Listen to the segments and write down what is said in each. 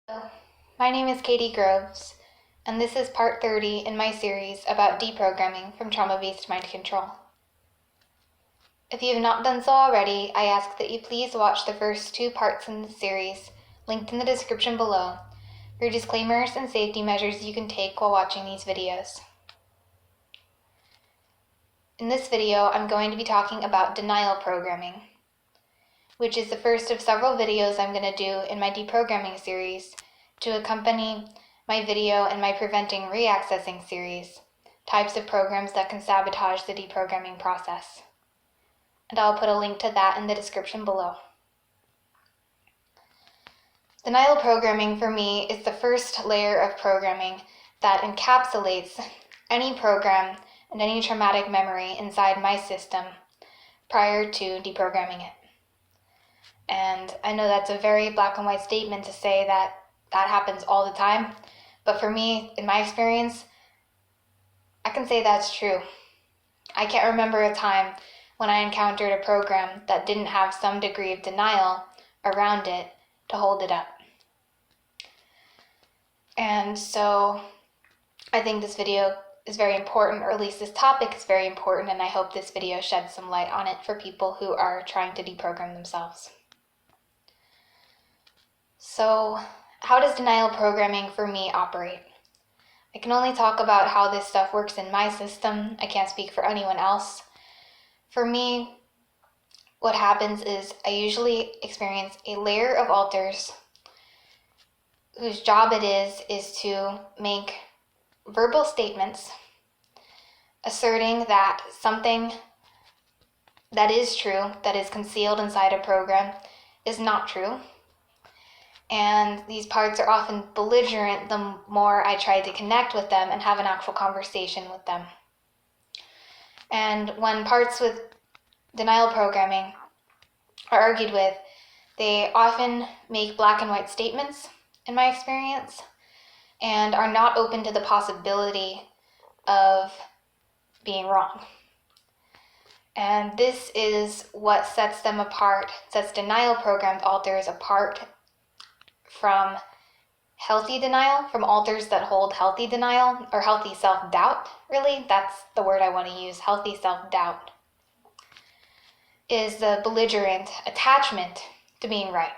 Hello, my name is Katie Groves, and this is part 30 in my series about deprogramming from trauma-based mind control. If you have not done so already, I ask that you please watch the first 2 parts in this series, linked in the description below, for disclaimers and safety measures you can take while watching these videos. In this video, I'm going to be talking about denial programming, which is the first of several videos I'm going to do in my deprogramming series to accompany my video in my preventing reaccessing series, types of programs that can sabotage the deprogramming process. And I'll put a link to that in the description below. Denial programming for me is the first layer of programming that encapsulates any program and any traumatic memory inside my system prior to deprogramming it. And I know that's a very black and white statement to say that happens all the time, but for me, in my experience, I can say that's true. I can't remember a time when I encountered a program that didn't have some degree of denial around it to hold it up. And so I think this video is very important, or at least this topic is very important, and I hope this video sheds some light on it for people who are trying to deprogram themselves. So, how does denial programming for me operate? I can only talk about how this stuff works in my system. I can't speak for anyone else. For me, what happens is I usually experience a layer of alters whose job it is to make verbal statements asserting that something that is true, that is concealed inside a program, is not true. And these parts are often belligerent the more I try to connect with them and have an actual conversation with them. And when parts with denial programming are argued with, they often make black and white statements, in my experience, and are not open to the possibility of being wrong. And this is what sets them apart, sets denial programmed alters apart from healthy denial, from alters that hold healthy denial, or healthy self-doubt, really. That's the word I want to use, healthy self-doubt, is the belligerent attachment to being right.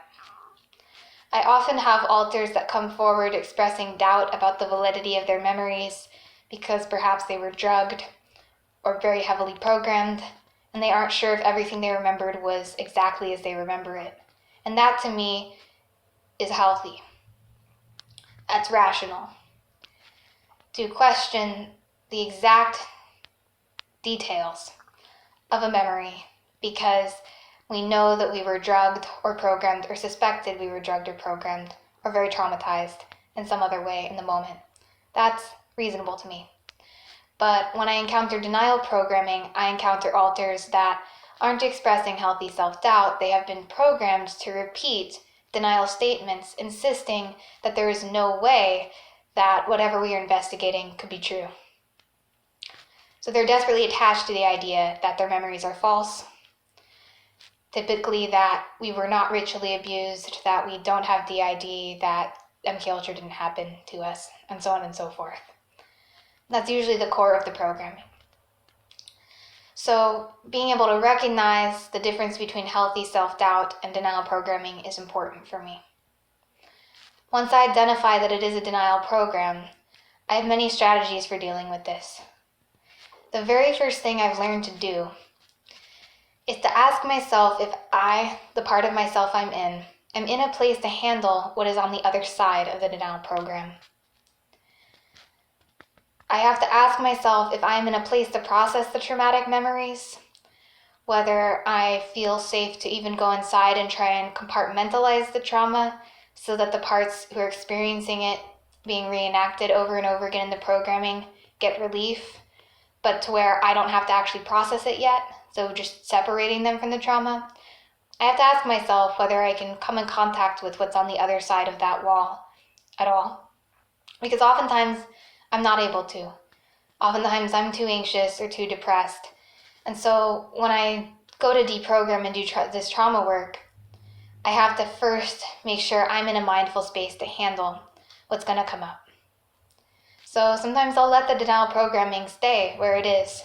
I often have alters that come forward expressing doubt about the validity of their memories because perhaps they were drugged or very heavily programmed, and they aren't sure if everything they remembered was exactly as they remember it. And that, to me, is healthy. That's rational. To question the exact details of a memory because we know that we were drugged or programmed, or suspected we were drugged or programmed, or very traumatized in some other way in the moment. That's reasonable to me. But when I encounter denial programming, I encounter alters that aren't expressing healthy self-doubt. They have been programmed to repeat denial statements, insisting that there is no way that whatever we are investigating could be true. So they're desperately attached to the idea that their memories are false, typically that we were not ritually abused, that we don't have DID, that MK Ultra didn't happen to us, and so on and so forth. That's usually the core of the programming. So being able to recognize the difference between healthy self-doubt and denial programming is important for me. Once I identify that it is a denial program, I have many strategies for dealing with this. The very first thing I've learned to do is to ask myself if I, the part of myself I'm in, am in a place to handle what is on the other side of the denial program. I have to ask myself if I'm in a place to process the traumatic memories, whether I feel safe to even go inside and try and compartmentalize the trauma so that the parts who are experiencing it being reenacted over and over again in the programming get relief, but to where I don't have to actually process it yet, so just separating them from the trauma. I have to ask myself whether I can come in contact with what's on the other side of that wall at all, because oftentimes I'm not able to. Oftentimes I'm too anxious or too depressed. And so when I go to deprogram and do this trauma work, I have to first make sure I'm in a mindful space to handle what's going to come up. So sometimes I'll let the denial programming stay where it is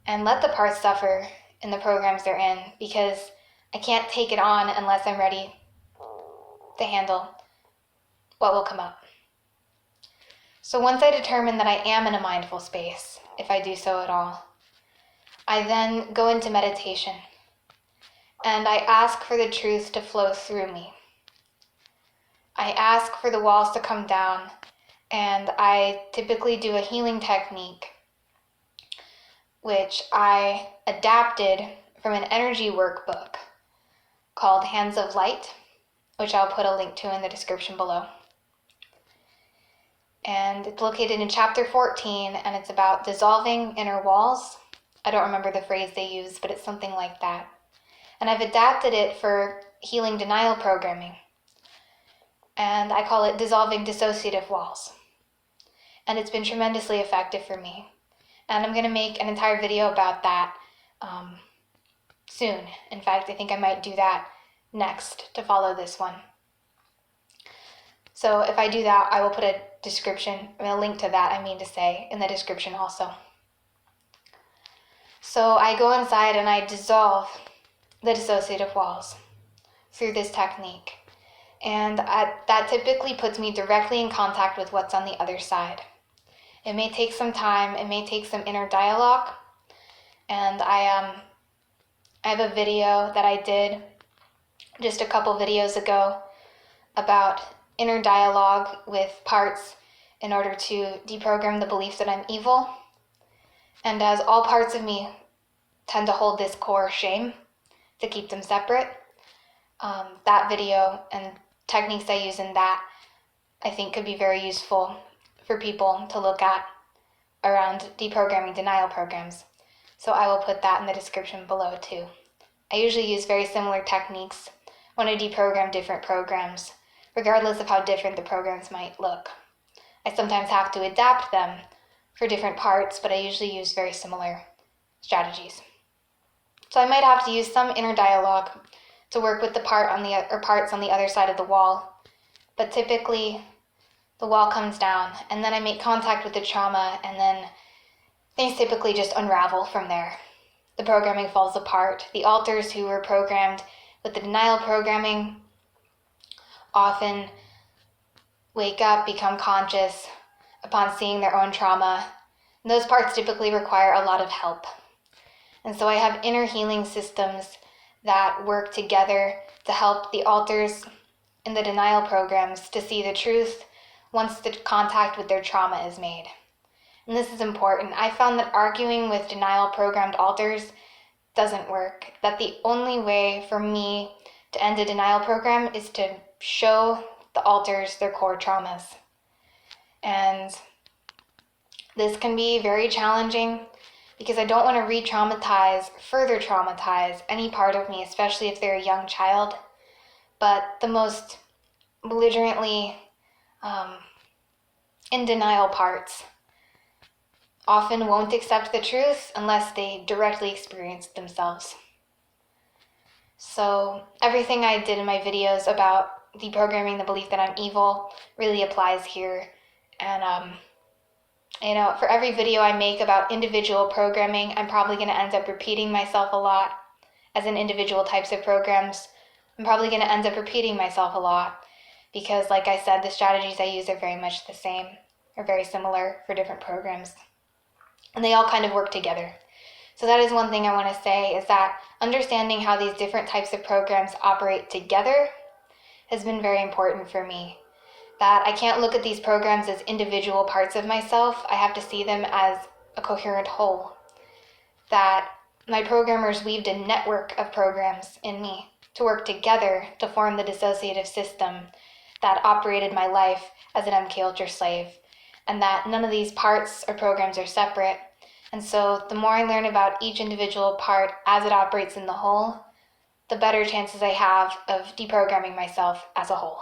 and let the parts suffer in the programs they're in, because I can't take it on unless I'm ready to handle what will come up. So once I determine that I am in a mindful space, if I do so at all, I then go into meditation and I ask for the truth to flow through me. I ask for the walls to come down, and I typically do a healing technique which I adapted from an energy workbook called Hands of Light, which I'll put a link to in the description below. And it's located in chapter 14, and it's about dissolving inner walls. I don't remember the phrase they use, but it's something like that. And I've adapted it for healing denial programming. And I call it dissolving dissociative walls. And it's been tremendously effective for me. And I'm going to make an entire video about that soon. In fact, I think I might do that next to follow this one. So if I do that, I will put a link to that, in the description also. So I go inside and I dissolve the dissociative walls through this technique. And that typically puts me directly in contact with what's on the other side. It may take some time, it may take some inner dialogue, and I have a video that I did just a couple videos ago about inner dialogue with parts in order to deprogram the belief that I'm evil. And as all parts of me tend to hold this core shame to keep them separate, that video and techniques I use in that, I think, could be very useful for people to look at around deprogramming denial programs. So I will put that in the description below too. I usually use very similar techniques when I deprogram different programs, regardless of how different the programs might look. I sometimes have to adapt them for different parts, but I usually use very similar strategies. So I might have to use some inner dialogue to work with the parts on the other side of the wall, but typically the wall comes down, and then I make contact with the trauma, and then things typically just unravel from there. The programming falls apart. The alters who were programmed with the denial programming often wake up, become conscious upon seeing their own trauma. And those parts typically require a lot of help. And so I have inner healing systems that work together to help the alters in the denial programs to see the truth once the contact with their trauma is made. And this is important. I found that arguing with denial programmed alters doesn't work. That the only way for me to end a denial program is to show the alters their core traumas. And this can be very challenging because I don't want to further traumatize any part of me, especially if they're a young child. But the most belligerently in denial parts often won't accept the truth unless they directly experience it themselves. So everything I did in my videos about deprogramming the belief that I'm evil really applies here. And for every video I make about individual programming, I'm probably going to end up repeating myself a lot. As in individual types of programs, I'm probably going to end up repeating myself a lot because, like I said, the strategies I use are very much the same or very similar for different programs. And they all kind of work together. So that is one thing I want to say, is that understanding how these different types of programs operate together has been very important for me. That I can't look at these programs as individual parts of myself. I have to see them as a coherent whole. That my programmers weaved a network of programs in me to work together to form the dissociative system that operated my life as an MK Ultra slave. And that none of these parts or programs are separate. And so the more I learn about each individual part as it operates in the whole, the better chances I have of deprogramming myself as a whole.